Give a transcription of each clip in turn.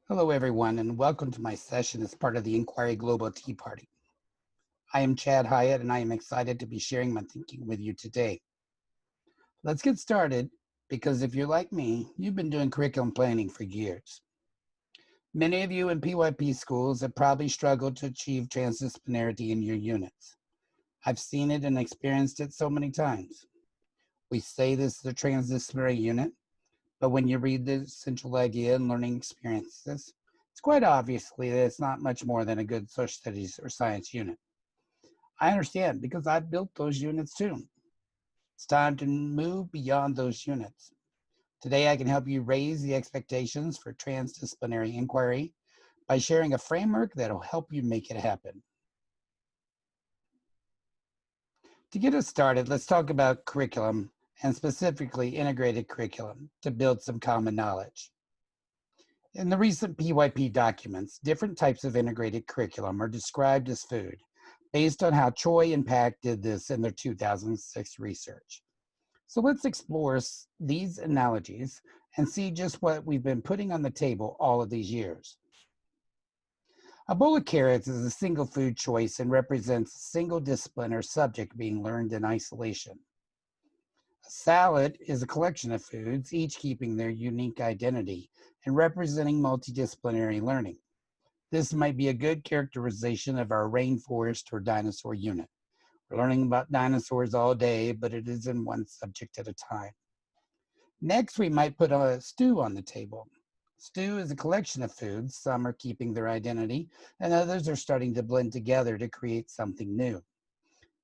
Hello, everyone, and welcome to my session as part of the Inquiry Global Tea Party. I am Chad Hyatt, and I am excited to be sharing my thinking with you today. Let's get started, because if you're like me, you've been doing curriculum planning for years. Many of you in PYP schools have probably struggled to achieve transdisciplinarity in your units. I've seen it and experienced it so many times. We say this is a transdisciplinary unit, but when you read the central idea and learning experiences, it's quite obviously that it's not much more than a good social studies or science unit. I understand because I've built those units too. It's time to move beyond those units. Today, I can help you raise the expectations for transdisciplinary inquiry by sharing a framework that'll help you make it happen. To get us started, let's talk about curriculum and specifically integrated curriculum to build some common knowledge. In the recent PYP documents, different types of integrated curriculum are described as food based on how Choi and Pak did this in their 2006 research. So let's explore these analogies and see just what we've been putting on the table all of these years. A bowl of carrots is a single food choice and represents a single discipline or subject being learned in isolation. A salad is a collection of foods, each keeping their unique identity and representing multidisciplinary learning. This might be a good characterization of our rainforest or dinosaur unit. We're learning about dinosaurs all day, but it is in one subject at a time. Next, we might put a stew on the table. Stew is a collection of foods. Some are keeping their identity, and others are starting to blend together to create something new.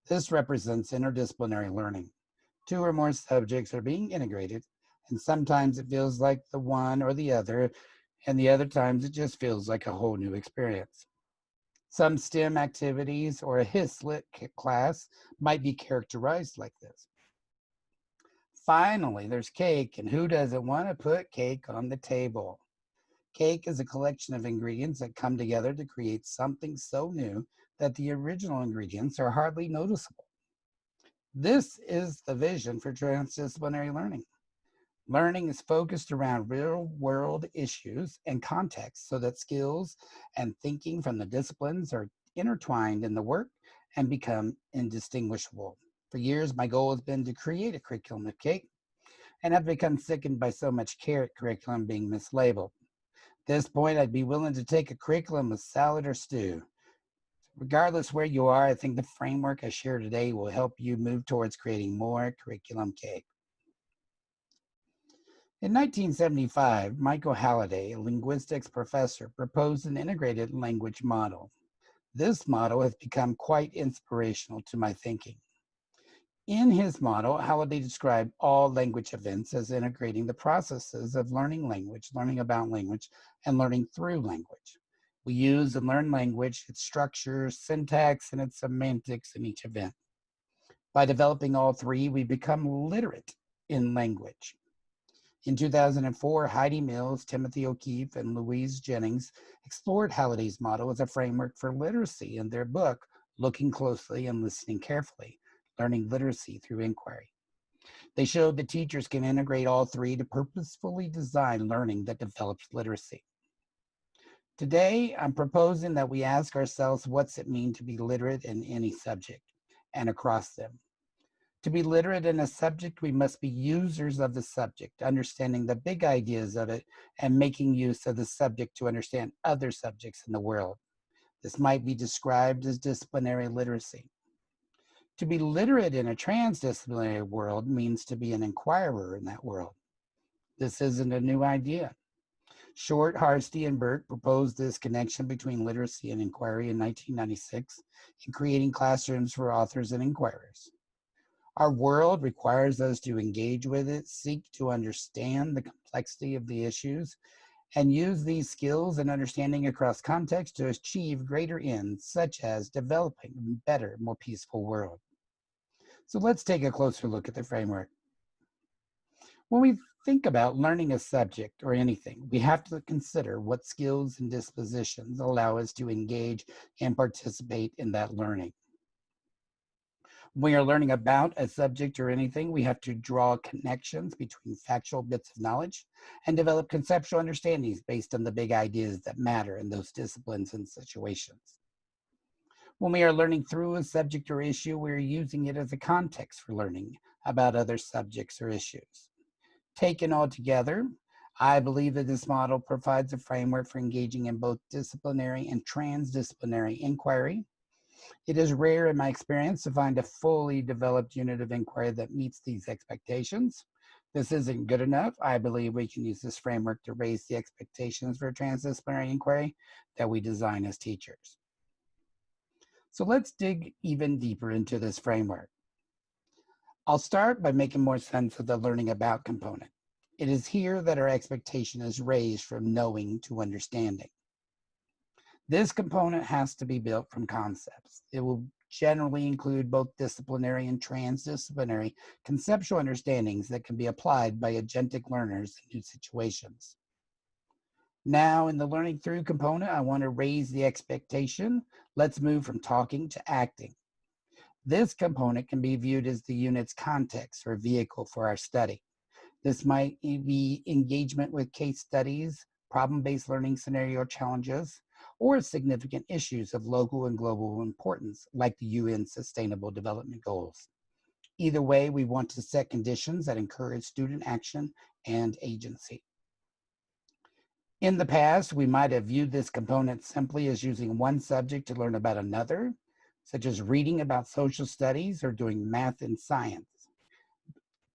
This represents interdisciplinary learning. Two or more subjects are being integrated, and sometimes it feels like the one or the other, and the other times it just feels like a whole new experience. Some STEM activities or a HIS-Lit class might be characterized like this. Finally, there's cake, and who doesn't want to put cake on the table? Cake is a collection of ingredients that come together to create something so new that the original ingredients are hardly noticeable. This is the vision for transdisciplinary learning. Learning is focused around real-world issues and contexts so that skills and thinking from the disciplines are intertwined in the work and become indistinguishable. For years, my goal has been to create a curriculum of cake, and I've become sickened by so much carrot curriculum being mislabeled. At this point, I'd be willing to take a curriculum of salad or stew. Regardless where you are, I think the framework I share today will help you move towards creating more curriculum cake. In 1975, Michael Halliday, a linguistics professor, proposed an integrated language model. This model has become quite inspirational to my thinking. In his model, Halliday described all language events as integrating the processes of learning language, learning about language, and learning through language. We use and learn language, its structure, syntax, and its semantics in each event. By developing all three, we become literate in language. In 2004, Heidi Mills, Timothy O'Keefe, and Louise Jennings explored Halliday's model as a framework for literacy in their book, Looking Closely and Listening Carefully, Learning Literacy Through Inquiry. They showed that teachers can integrate all three to purposefully design learning that develops literacy. Today, I'm proposing that we ask ourselves, what's it mean to be literate in any subject and across them? To be literate in a subject, we must be users of the subject, understanding the big ideas of it and making use of the subject to understand other subjects in the world. This might be described as disciplinary literacy. To be literate in a transdisciplinary world means to be an inquirer in that world. This isn't a new idea. Short, Harsty, and Burke proposed this connection between literacy and inquiry in 1996 in creating classrooms for authors and inquirers. Our world requires us to engage with it, seek to understand the complexity of the issues, and use these skills and understanding across context to achieve greater ends, such as developing a better, more peaceful world. So let's take a closer look at the framework. When we think about learning a subject or anything, we have to consider what skills and dispositions allow us to engage and participate in that learning. When we are learning about a subject or anything, we have to draw connections between factual bits of knowledge and develop conceptual understandings based on the big ideas that matter in those disciplines and situations. When we are learning through a subject or issue, we're using it as a context for learning about other subjects or issues. Taken all together, I believe that this model provides a framework for engaging in both disciplinary and transdisciplinary inquiry. It is rare in my experience to find a fully developed unit of inquiry that meets these expectations. This isn't good enough. I believe we can use this framework to raise the expectations for transdisciplinary inquiry that we design as teachers. So let's dig even deeper into this framework. I'll start by making more sense of the learning about component. It is here that our expectation is raised from knowing to understanding. This component has to be built from concepts. It will generally include both disciplinary and transdisciplinary conceptual understandings that can be applied by agentic learners in new situations. Now, in the learning through component, I want to raise the expectation. Let's move from talking to acting. This component can be viewed as the unit's context or vehicle for our study. This might be engagement with case studies, problem-based learning scenario challenges, or significant issues of local and global importance, like the UN Sustainable Development Goals. Either way, we want to set conditions that encourage student action and agency. In the past, we might have viewed this component simply as using one subject to learn about another, such as reading about social studies or doing math and science.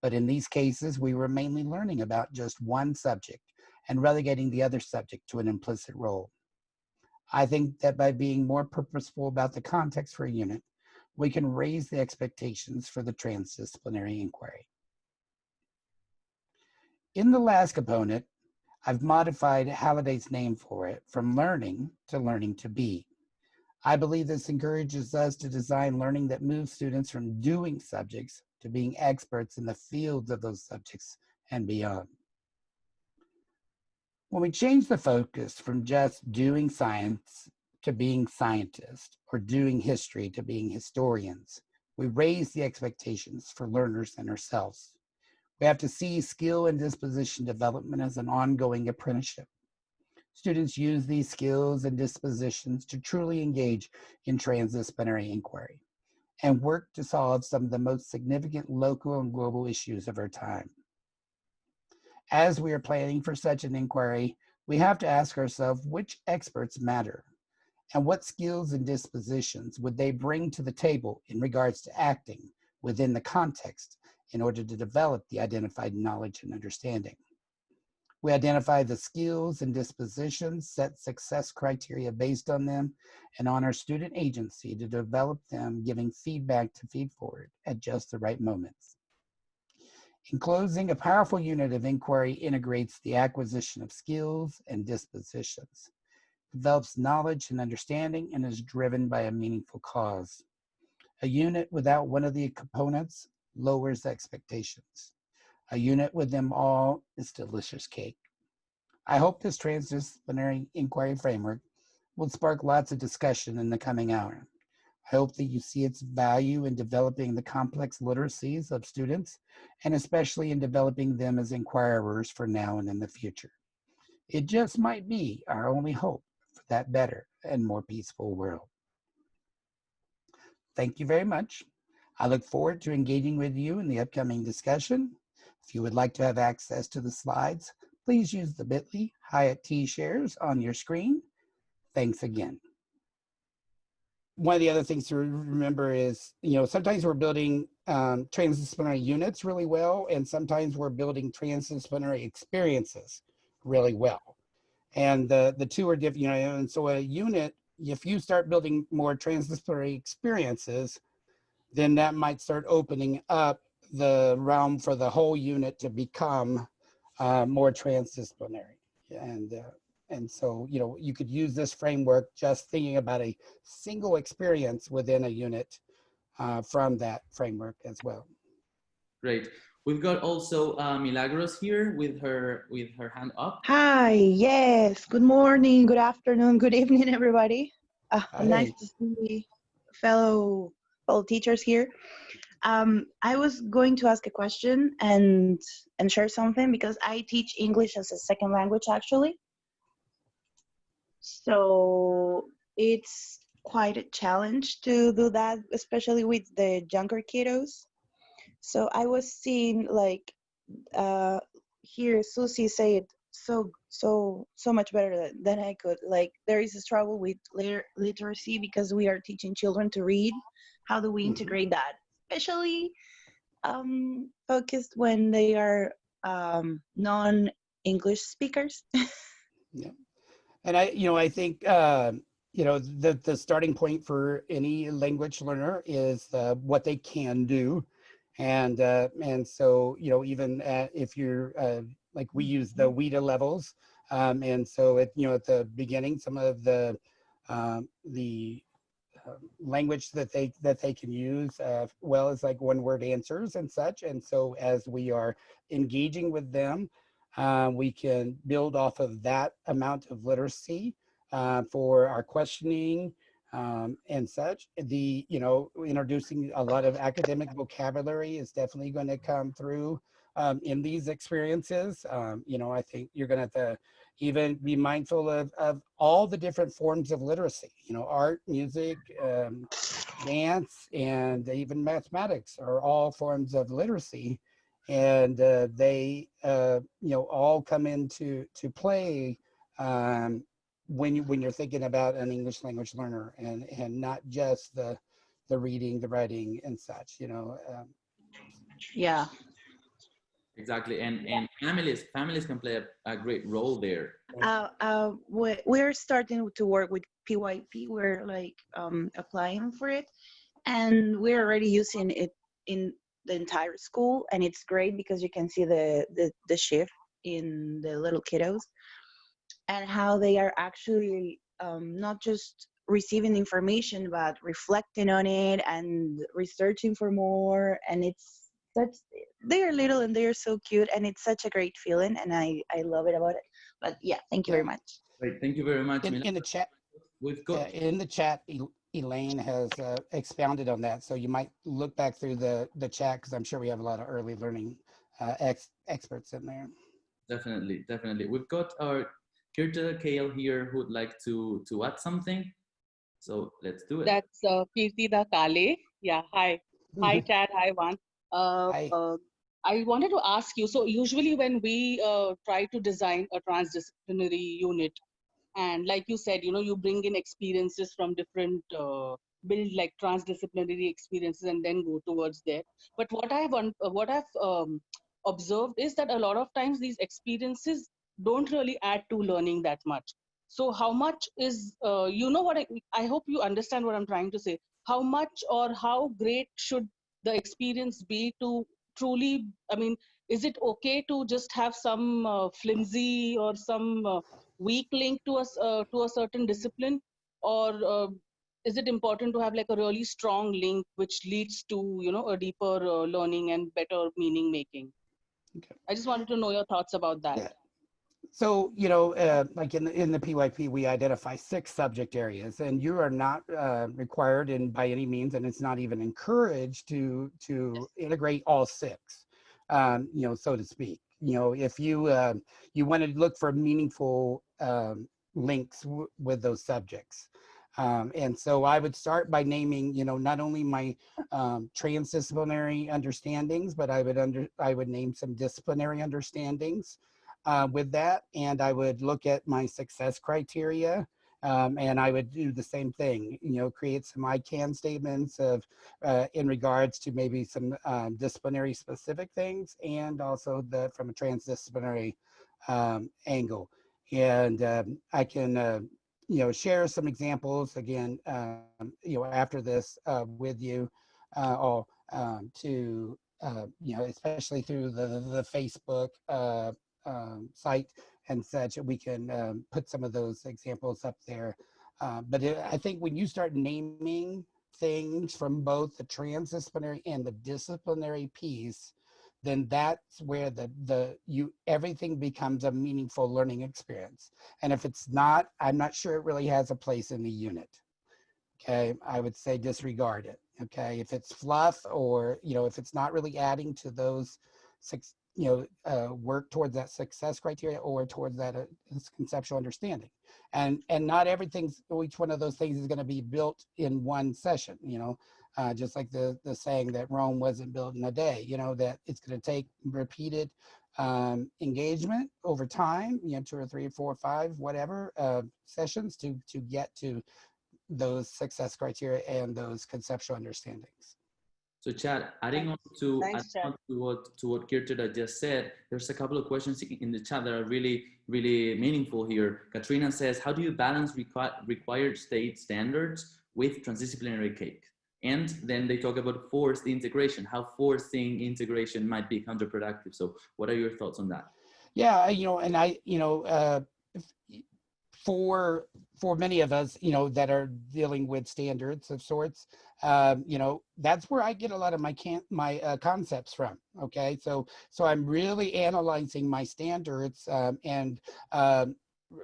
But in these cases, we were mainly learning about just one subject and relegating the other subject to an implicit role. I think that by being more purposeful about the context for a unit, we can raise the expectations for the transdisciplinary inquiry. In the last component, I've modified Halliday's name for it from learning to be. I believe this encourages us to design learning that moves students from doing subjects to being experts in the fields of those subjects and beyond. When we change the focus from just doing science to being scientists or doing history to being historians, we raise the expectations for learners and ourselves. We have to see skill and disposition development as an ongoing apprenticeship. Students use these skills and dispositions to truly engage in transdisciplinary inquiry and work to solve some of the most significant local and global issues of our time. As we are planning for such an inquiry, we have to ask ourselves which experts matter and what skills and dispositions would they bring to the table in regards to acting within the context in order to develop the identified knowledge and understanding. We identify the skills and dispositions, set success criteria based on them, and on our student agency to develop them, giving feedback to feed forward at just the right moments. In closing, a powerful unit of inquiry integrates the acquisition of skills and dispositions, develops knowledge and understanding, and is driven by a meaningful cause. A unit without one of the components lowers expectations. A unit with them all is delicious cake. I hope this transdisciplinary inquiry framework will spark lots of discussion in the coming hour. I hope that you see its value in developing the complex literacies of students, and especially in developing them as inquirers for now and in the future. It just might be our only hope for that better and more peaceful world. Thank you very much. I look forward to engaging with you in the upcoming discussion. If you would like to have access to the slides, please use the bit.ly Hyatt Teashares on your screen. Thanks again. One of the other things to remember is, sometimes we're building transdisciplinary units really well, and sometimes we're building transdisciplinary experiences really well. And the two are different, and so a unit, if you start building more transdisciplinary experiences, then that might start opening up the realm for the whole unit to become more transdisciplinary. And so, you could use this framework just thinking about a single experience within a unit from that framework as well. Great. We've got also Milagros here with her hand up. Hi, yes. Good morning, good afternoon, good evening, everybody. Nice to see fellow all teachers here. I was going to ask a question and share something because I teach English as a second language actually. So it's quite a challenge to do that, especially with the younger kiddos. So I was seeing like uh, here Susie say it so much better than I could. Like there is a struggle with literacy because we are teaching children to read. How do we integrate that, especially focused when they are non-English speakers? Yeah. And I think, the starting point for any language learner is what they can do. And so, even if you're, like we use the WIDA levels. And so at the beginning, some of the language that they can use well as like one word answers and such. And so as we are engaging with them, we can build off of that amount of literacy for our questioning and such. Introducing a lot of academic vocabulary is definitely going to come through in these experiences. I think you're going to have to even be mindful of all the different forms of literacy, art, music, dance, and even mathematics are all forms of literacy. And they, all come into play when you're thinking about an English language learner, and not just the reading, the writing, and such. Yeah. Exactly, and families can play a great role there. We're starting to work with PYP. We're like applying for it, and we're already using it in the entire school, and it's great because you can see the shift in the little kiddos and how they are actually not just receiving information but reflecting on it and researching for more. And it's such, they're little and they're so cute, and it's such a great feeling, and I love it about it. But yeah, thank you very much. Great, thank you very much. In the chat, we've got Elaine has expounded on that, so you might look back through the chat, because I'm sure we have a lot of early learning experts in there. Definitely. We've got our Kirta Kale here who would like to add something. So let's do it. That's Kirtida Kale. Yeah, hi. Hi, Chad. Hi, Juan. Hi. I wanted to ask you, so usually when we try to design a transdisciplinary unit, and like you said, you bring in experiences from different, build like transdisciplinary experiences and then go towards there. But what I've observed is that a lot of times these experiences don't really add to learning that much. So how much is, I hope you understand what I'm trying to say. How much or how great should the experience be to truly, is it okay to just have some flimsy or some weak link to a certain discipline, or is it important to have like a really strong link which leads to a deeper learning and better meaning making? Okay. I just wanted to know your thoughts about that. Yeah. So, like in the PYP, we identify 6 subject areas, and you are not required by any means, and it's not even encouraged to integrate all 6, so to speak. If you want to look for meaningful links with those subjects. And so I would start by naming, not only my transdisciplinary understandings, but I would name some disciplinary understandings with that, and I would look at my success criteria, and I would do the same thing. Create some I can statements of in regards to maybe some disciplinary specific things, and also from a transdisciplinary angle. And I can share some examples again, after this with you all to especially through the Facebook site and such. We can put some of those examples up there. But I think when you start naming things from both the transdisciplinary and the disciplinary piece, then that's where everything becomes a meaningful learning experience. And if it's not, I'm not sure it really has a place in the unit. Okay, I would say disregard it. Okay, if it's fluff, or if it's not really adding to those work towards that success criteria or towards that conceptual understanding. And not everything's, each one of those things is going to be built in one session, just like the saying that Rome wasn't built in a day, that it's going to take repeated engagement over time, 2 or 3 or 4 or 5, whatever sessions to get to those success criteria and those conceptual understandings. So Chad, adding on to what Kirtada just said, there's a couple of questions in the chat that are really, really meaningful here. Katrina says, how do you balance required state standards with transdisciplinary cake? And then they talk about forced integration, how forcing integration might be counterproductive. So what are your thoughts on that? Yeah, for many of us, that are dealing with standards of sorts, that's where I get a lot of my concepts from. Okay, so I'm really analyzing my standards, and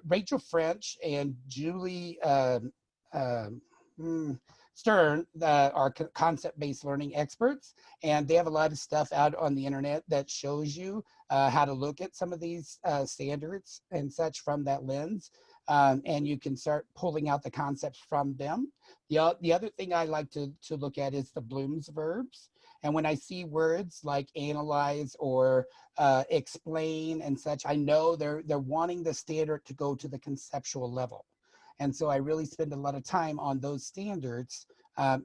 Rachel French and Julie Stern are concept-based learning experts, and they have a lot of stuff out on the internet that shows you how to look at some of these standards and such from that lens. And you can start pulling out the concepts from them. The other thing I like to look at is the Bloom's verbs. And when I see words like analyze or explain and such, I know they're wanting the standard to go to the conceptual level. And so I really spend a lot of time on those standards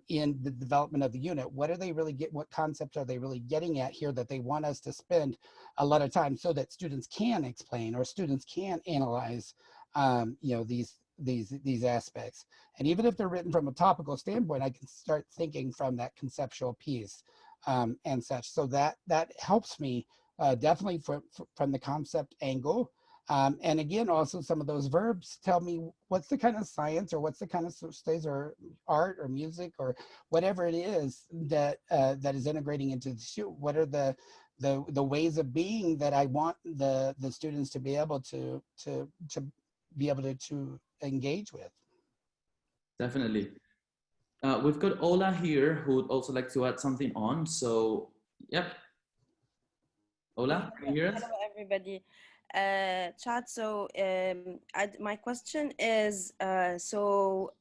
in the development of the unit. What are they really what concepts are they really getting at here that they want us to spend a lot of time so that students can explain or students can analyze these aspects. And even if they're written from a topical standpoint, I can start thinking from that conceptual piece and such. So that helps me definitely from the concept angle. And again, also some of those verbs tell me what's the kind of science or what's the kind of studies or art or music or whatever it is that is integrating into the shoot. What are the ways of being that I want the students to be able to engage with. Definitely. We've got Ola here who would also like to add something on. So, yep. Ola, can you hear us? Hello, everybody. Chad, so my question is, so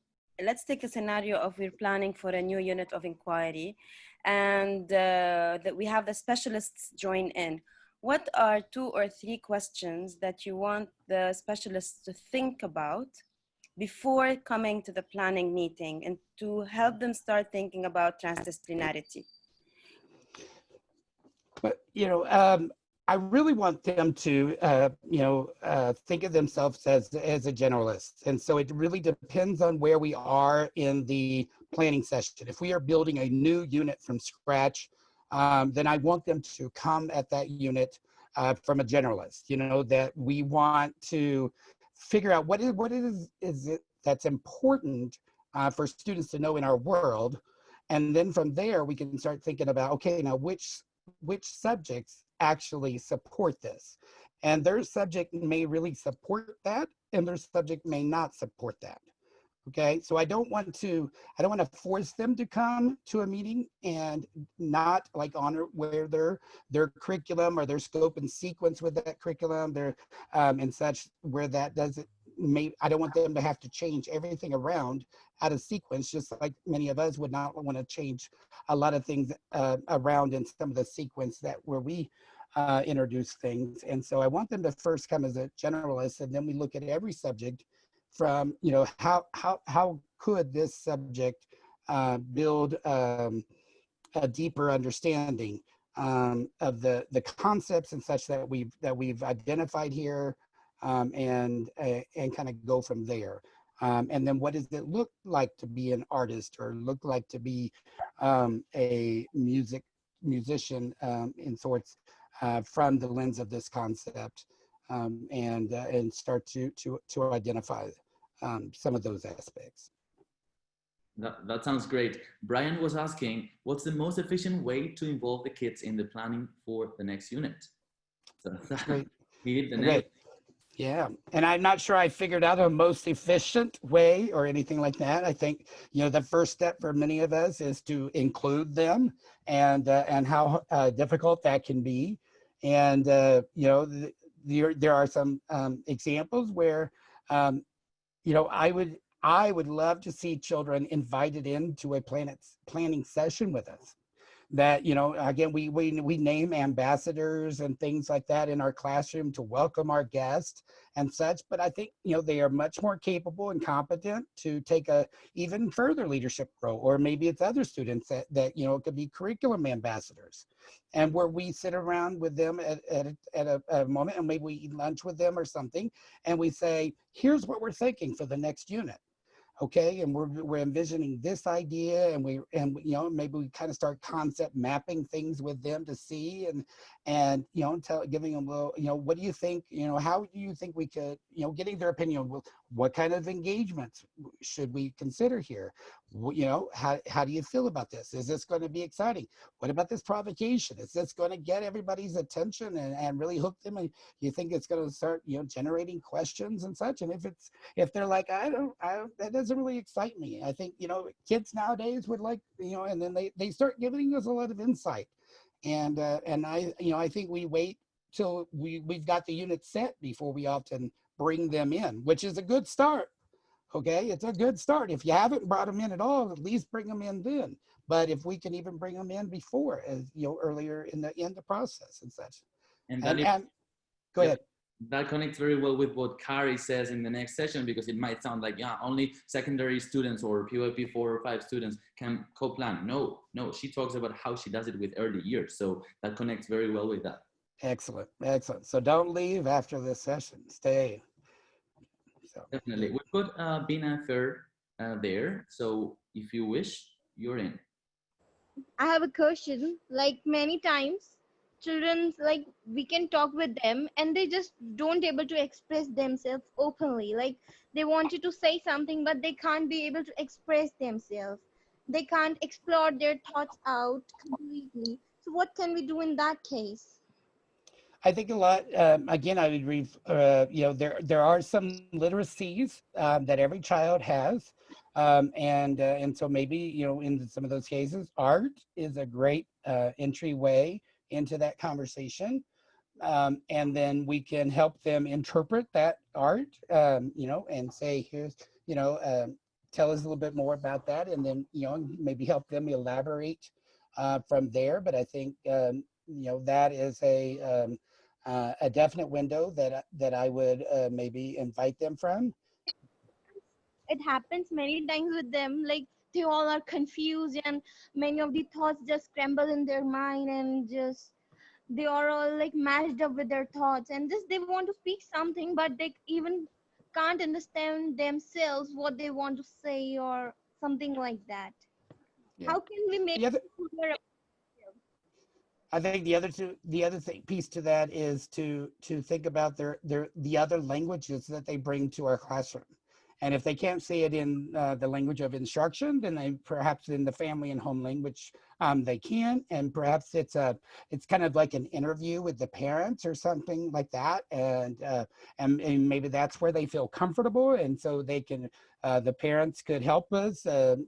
let's take a scenario of we're planning for a new unit of inquiry and that we have the specialists join in. What are 2 or 3 questions that you want the specialists to think about before coming to the planning meeting and to help them start thinking about transdisciplinarity? But, I really want them to, think of themselves as a generalist. And so it really depends on where we are in the planning session. If we are building a new unit from scratch, then I want them to come at that unit from a generalist, that we want to figure out what is it that's important for students to know in our world. And then from there, we can start thinking about, okay, now which subjects actually support this? And their subject may really support that, and their subject may not support that. Okay, so I don't want to force them to come to a meeting and not like honor where their curriculum or their scope and sequence with that curriculum, and such, where that doesn't. I don't want them to have to change everything around out of sequence, just like many of us would not want to change a lot of things around in some of the sequence where we introduce things. And so I want them to first come as a generalist, and then we look at every subject from, how could this subject build a deeper understanding of the concepts and such that we've identified here, and kind of go from there. And then what does it look like to be an artist, or look like to be a musician in sorts, from the lens of this concept, and start to identify some of those aspects. That sounds great. Brian was asking, what's the most efficient way to involve the kids in the planning for the next unit? So Great. he hit the nail. Yeah, and I'm not sure I figured out a most efficient way or anything like that. I think, you know, the first step for many of us is to include them, and how difficult that can be. And you know, there are some examples where, you know, I would love to see children invited into a planning session with us. That, you know, again, we name ambassadors and things like that in our classroom to welcome our guests and such, but I think, you know, they are much more capable and competent to take a even further leadership role. Or maybe it's other students that you know, could be curriculum ambassadors, and where we sit around with them at a moment, and maybe we eat lunch with them or something, and we say, here's what we're thinking for the next unit. Okay, and we're envisioning this idea, and you know, maybe we kind of start concept mapping things with them to see, and you know, giving them a little, you know, what do you think, you know, how do you think we could, you know, getting their opinion. Well, what kind of engagements should we consider here? You know, how do you feel about this? Is this going to be exciting? What about this provocation? Is this going to get everybody's attention and really hook them? And you think it's going to start, you know, generating questions and such? And if they're like, I don't, that doesn't really excite me. I think, you know, kids nowadays would like, you know, and then they start giving us a lot of insight. And I, you know, I think we wait till we've got the unit set before we often bring them in, which is a good start. Okay, it's a good start. If you haven't brought them in at all, at least bring them in then. But if we can even bring them in before, as you know, earlier in the process and such. And Go ahead. That connects very well with what Kari says in the next session, because it might sound like, yeah, only secondary students or PYP 4 or 5 students can co-plan. No, she talks about how she does it with early years. So that connects very well with that. Excellent, excellent. So don't leave after this session. Stay. So. Definitely. We've got Bina third there. So if you wish, you're in. I have a question. Like many times, children, like we can talk with them and they just don't able to express themselves openly. Like they wanted to say something, but they can't be able to express themselves. They can't explore their thoughts out completely. So what can we do in that case? I think a lot, again, I would read, you know, there are some literacies that every child has. And so maybe, you know, in some of those cases, art is a great entryway into that conversation. And then we can help them interpret that art, you know, and say, here's, you know, tell us a little bit more about that. And then, you know, maybe help them elaborate from there. But I think, you know, that is a definite window that I would maybe invite them from. It happens many times with them, like they all are confused and many of the thoughts just scramble in their mind and just they are all like mashed up with their thoughts and just they want to speak something but they even can't understand themselves what they want to say or something like that. Yeah. How can we make I think the other piece to that is to think about the other languages that they bring to our classroom. And if they can't say it in the language of instruction, then they perhaps in the family and home language they can. And perhaps it's kind of like an interview with the parents or something like that. And maybe that's where they feel comfortable, and so they can the parents could help us you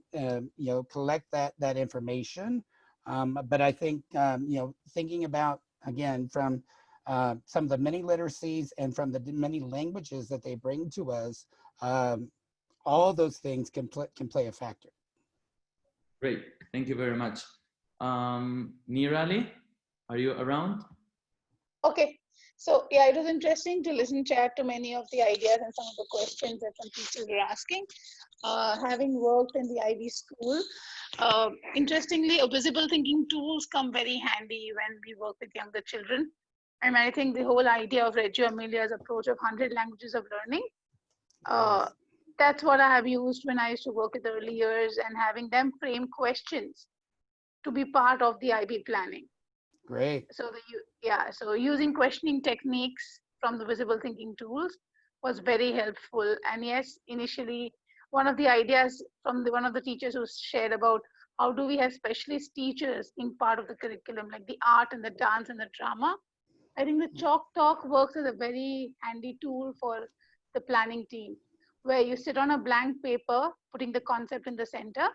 know, collect that information. But I think you know, thinking about again from some of the many literacies and from the many languages that they bring to us. All those things can play a factor. Great, thank you very much. Nirali, are you around? Okay, so yeah, it was interesting to listen, Chad, to many of the ideas and some of the questions that some teachers were asking. Having worked in the IB school, interestingly, visible thinking tools come very handy when we work with younger children. And I think the whole idea of Reggio Emilia's approach of 100 languages of learning, that's what I have used when I used to work with early years and having them frame questions to be part of the IB planning. Great. So using questioning techniques from the visible thinking tools was very helpful. And yes, initially, one of the ideas from one of the teachers who shared about how do we have specialist teachers in part of the curriculum, like the art and the dance and the drama. I think the chalk talk works as a very handy tool for the planning team, where you sit on a blank paper, putting the concept in the center,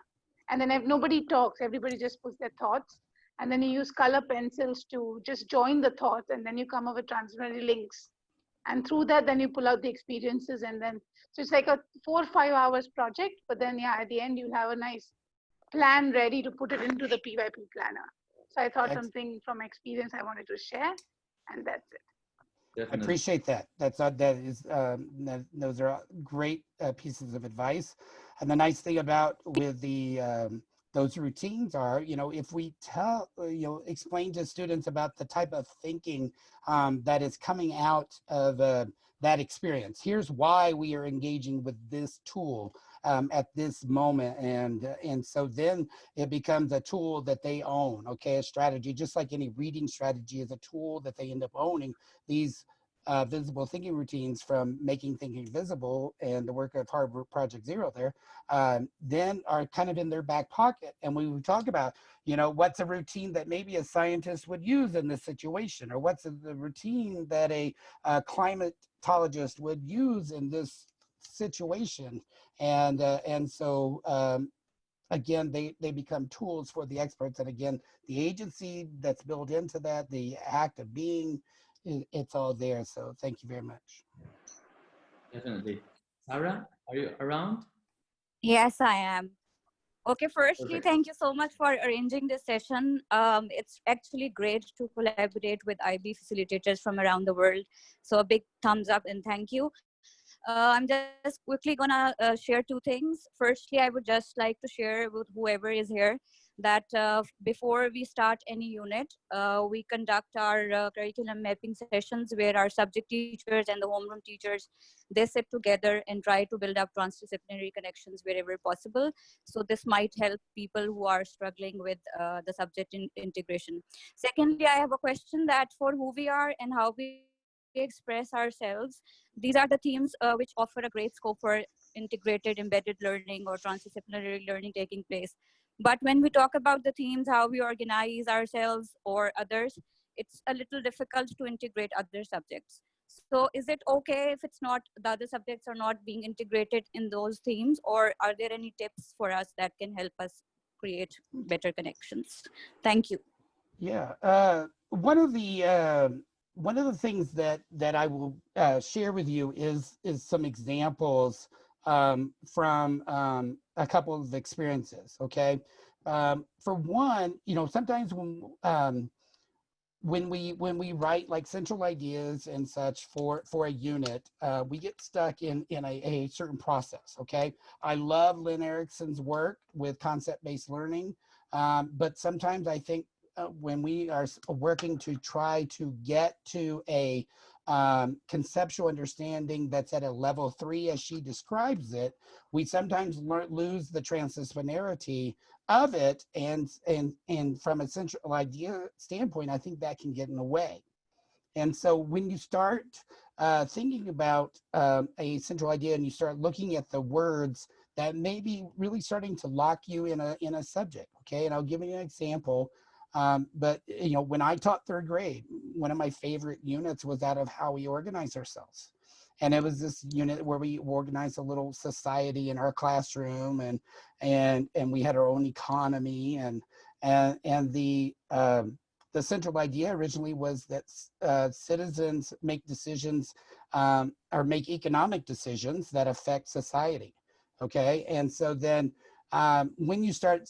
and then if nobody talks, everybody just puts their thoughts, and then you use color pencils to just join the thoughts, and then you come up with transdisciplinary links. And through that, then you pull out the experiences, and then, so it's like a 4 or 5 hours project, but then yeah, at the end, you'll have a nice plan ready to put it into the PYP planner. So I thought something from experience I wanted to share, and that's it. Definitely. I appreciate that. Those are great pieces of advice. And the nice thing about with the those routines are, if we explain to students about the type of thinking that is coming out of that experience. Here's why we are engaging with this tool at this moment, and so then it becomes a tool that they own. Okay, a strategy, just like any reading strategy is a tool that they end up owning. These visible thinking routines from Making Thinking Visible and the work of Harvard Project Zero there, then are kind of in their back pocket. And we would talk about, what's a routine that maybe a scientist would use in this situation, or what's the routine that a climatologist would use in this situation. And so again, they become tools for the experts. And again, the agency that's built into that, the act of being, it's all there. So thank you very much. Definitely. Zahra, are you around? Yes, I am. Okay, firstly, Perfect. thank you so much for arranging this session. It's actually great to collaborate with IB facilitators from around the world. So a big thumbs up and thank you. I'm just quickly gonna share two things. Firstly, I would just like to share with whoever is here that before we start any unit, we conduct our curriculum mapping sessions where our subject teachers and the homeroom teachers, they sit together and try to build up transdisciplinary connections wherever possible. So this might help people who are struggling with the subject integration. Secondly, I have a question that for who we are and how we express ourselves, these are the themes which offer a great scope for integrated embedded learning or transdisciplinary learning taking place. But when we talk about the themes, how we organize ourselves or others, it's a little difficult to integrate other subjects. So is it okay if it's not, the other subjects are not being integrated in those themes, or are there any tips for us that can help us create better connections? Thank you. Yeah, one of the things that I will share with you is some examples from a couple of experiences. Okay, for one, sometimes when we write like central ideas and such for a unit, we get stuck in a certain process. Okay, I love Lynn Erickson's work with concept-based learning, but sometimes I think when we are working to try to get to a conceptual understanding that's at a level 3, as she describes it, we sometimes lose the transdisciplinarity of it, and from a central idea standpoint, I think that can get in the way. And so when you start thinking about a central idea and you start looking at the words that may be really starting to lock you in a subject, okay? And I'll give you an example. But when I taught 3rd grade, one of my favorite units was out of how we organize ourselves. And it was this unit where we organized a little society in our classroom, and we had our own economy, and the central idea originally was that citizens make decisions or make economic decisions that affect society. Okay, and so then when you start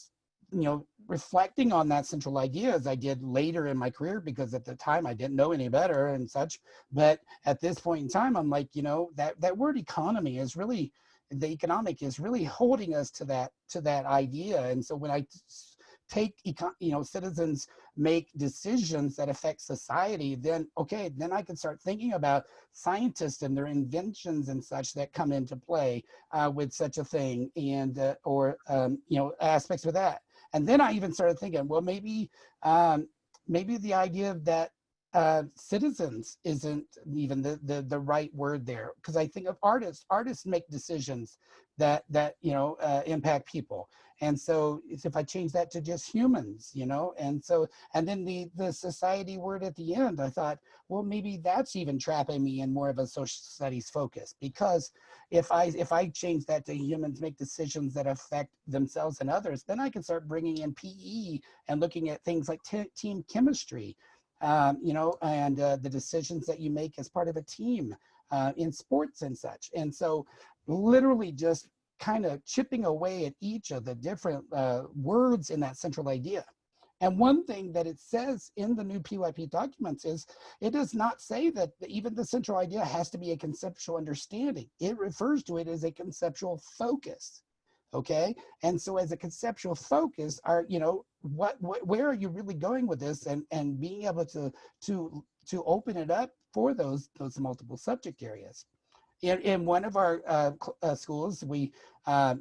reflecting on that central idea, as I did later in my career, because at the time I didn't know any better and such, but at this point in time, I'm like, that word economy is really, the economic is really holding us to that idea. And so when I take, citizens make decisions that affect society, then, okay, then I can start thinking about scientists and their inventions and such that come into play with such a thing, and, or, aspects of that. And then I even started thinking, well, maybe the idea that citizens isn't even the right word there, because I think of artists. Artists make decisions that impact people, And so if I change that to just humans, you know, and so, and then the society word at the end, I thought, well, maybe that's even trapping me in more of a social studies focus, because if I change that to humans make decisions that affect themselves and others, then I can start bringing in PE and looking at things like team chemistry, you know, and the decisions that you make as part of a team in sports and such. And so literally just kind of chipping away at each of the different words in that central idea. And one thing that it says in the new PYP documents is it does not say that even the central idea has to be a conceptual understanding. It refers to it as a conceptual focus. Okay, and so as a conceptual focus, are, you know, where are you really going with this, and being able to open it up for those multiple subject areas. In one of our schools, we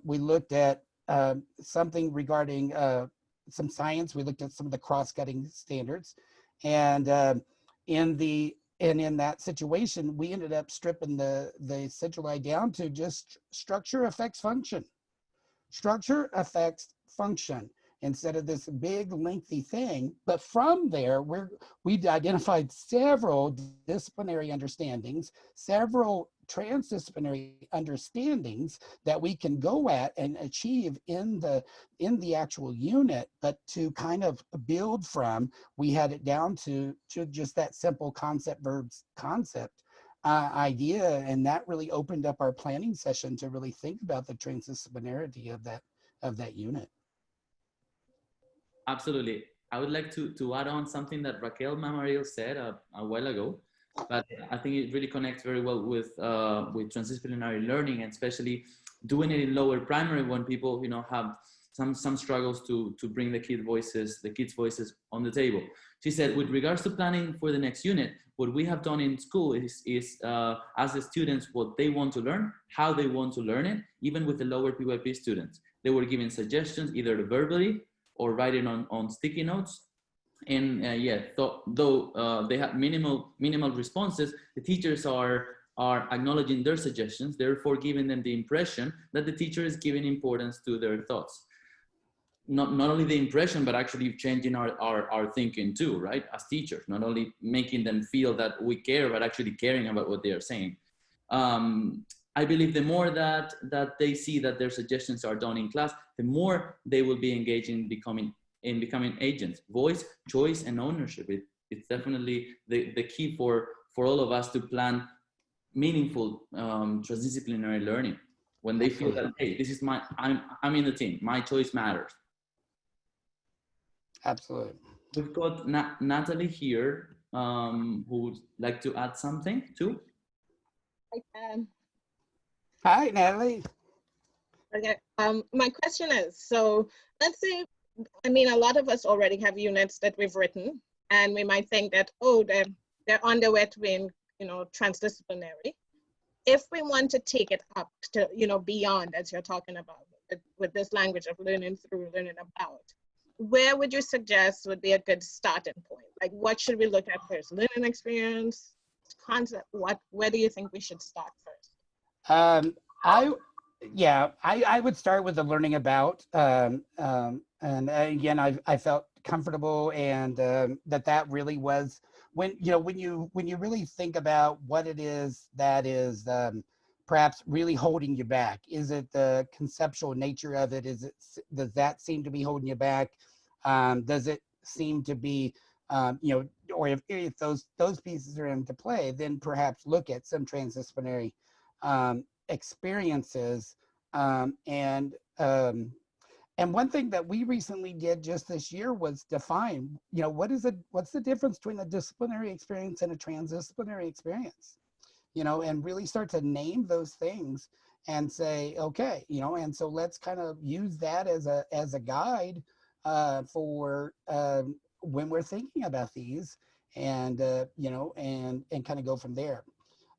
looked at something regarding some science. We looked at some of the cross-cutting standards, and in that situation, we ended up stripping the central idea down to just structure affects function. Structure affects function instead of this big lengthy thing. But from there, we've identified several disciplinary understandings, several transdisciplinary understandings that we can go at and achieve in the actual unit. But to kind of build from, we had it down to just that simple concept verbs concept idea, and that really opened up our planning session to really think about the transdisciplinarity of that unit. Absolutely. I would like to add on something that Raquel Mamaril said a while ago, but I think it really connects very well with transdisciplinary learning, and especially doing it in lower primary when people, you know, have some struggles to bring the kids' voices on the table. She said, with regards to planning for the next unit, what we have done in school is ask the students what they want to learn, how they want to learn it, even with the lower PYP students. They were given suggestions either verbally or writing on sticky notes. And though they have minimal responses, the teachers are acknowledging their suggestions, therefore giving them the impression that the teacher is giving importance to their thoughts. Not only the impression, but actually changing our thinking too, right? As teachers, not only making them feel that we care, but actually caring about what they are saying. I believe the more that they see that their suggestions are done in class, the more they will be engaged in becoming agents. Voice, choice, and ownership. It's definitely the key for all of us to plan meaningful transdisciplinary learning. When they feel that, hey, this is I'm in the team, my choice matters. Absolutely. We've got Natalie here, who would like to add something too. I can. Hi, Natalie. Okay. My question is, so let's say, I mean, a lot of us already have units that we've written, and we might think that, oh, they're on their way to being, you know, transdisciplinary. If we want to take it up to, you know, beyond, as you're talking about, with this language of learning through, learning about, where would you suggest would be a good starting point? Like, what should we look at first? Learning experience, concept, where do you think we should start first? I would start with the learning about, and again, I felt comfortable, and that really was when you really think about what it is that is perhaps really holding you back. Is it the conceptual nature of it? Does that seem to be holding you back? Does it seem to be, or if those pieces are into play, then perhaps look at some transdisciplinary experiences. And one thing that we recently did just this year was define, what's the difference between a disciplinary experience and a transdisciplinary experience? And really start to name those things and say, okay, and so let's kind of use that as a guide for when we're thinking about these, and and kind of go from there.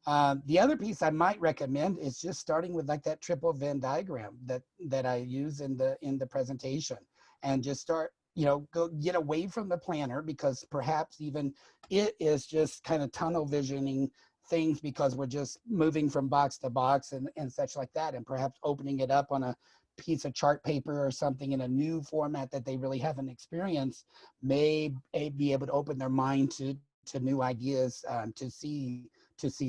The other piece I might recommend is just starting with like that triple Venn diagram that I use in the presentation, and just start, go get away from the planner, because perhaps even it is just kind of tunnel visioning things because we're just moving from box to box and such like that, and perhaps opening it up on a piece of chart paper or something in a new format that they really haven't experienced may be able to open their mind to new ideas, to see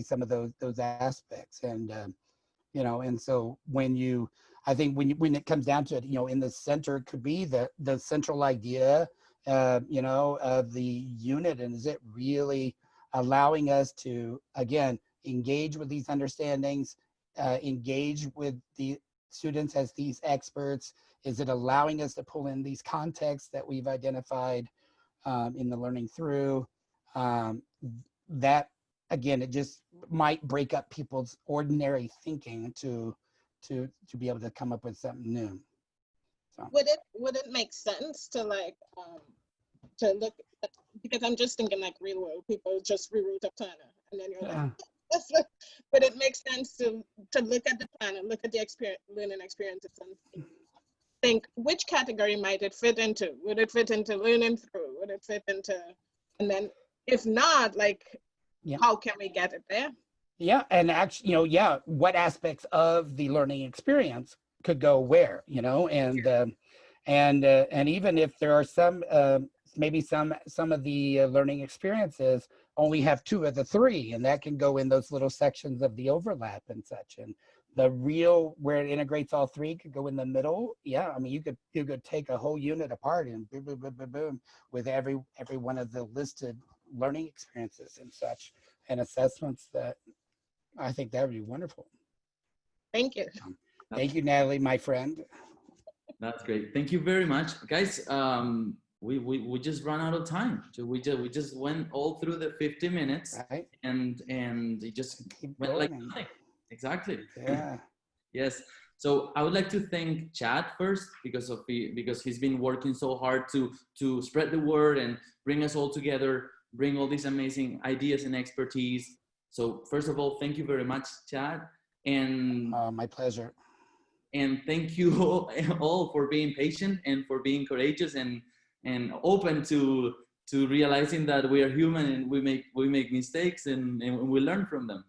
some of those aspects. And you know, and so I think when it comes down to it, you know, in the center could be the central idea, you know, of the unit, and is it really allowing us to, again, engage with these understandings, engage with the students as these experts? Is it allowing us to pull in these contexts that we've identified in the learning through? That, again, it just might break up people's ordinary thinking to be able to come up with something new. So. Would it make sense to like to look at, because I'm just thinking like real world people just rewrote a planner and then you're like, but it makes sense to look at the planner, look at the learning experiences and think which category might it fit into? Would it fit into learning through? Would it fit into, and then if not, like, how can we get it there? Yeah, and actually, you know, yeah, what aspects of the learning experience could go where, you know, and even if there are some, maybe some of the learning experiences only have 2 of the 3, and that can go in those little sections of the overlap and such. And the real, where it integrates all 3, could go in the middle. Yeah, I mean, you could take a whole unit apart and boom, boom, boom, boom, boom, with every one of the listed learning experiences and such, and assessments. That I think that would be wonderful. Thank you. Thank you, Natalie, my friend. That's great. Thank you very much, guys. We just ran out of time. So we just went all through the 50 minutes, right? And it just went like nothing. Exactly. Yeah. Yes. So I would like to thank Chad first because he's been working so hard to spread the word and bring us all together, bring all these amazing ideas and expertise. So first of all, thank you very much, Chad. And my pleasure. And thank you all for being patient and for being courageous and open to realizing that we are human and we make mistakes and we learn from them.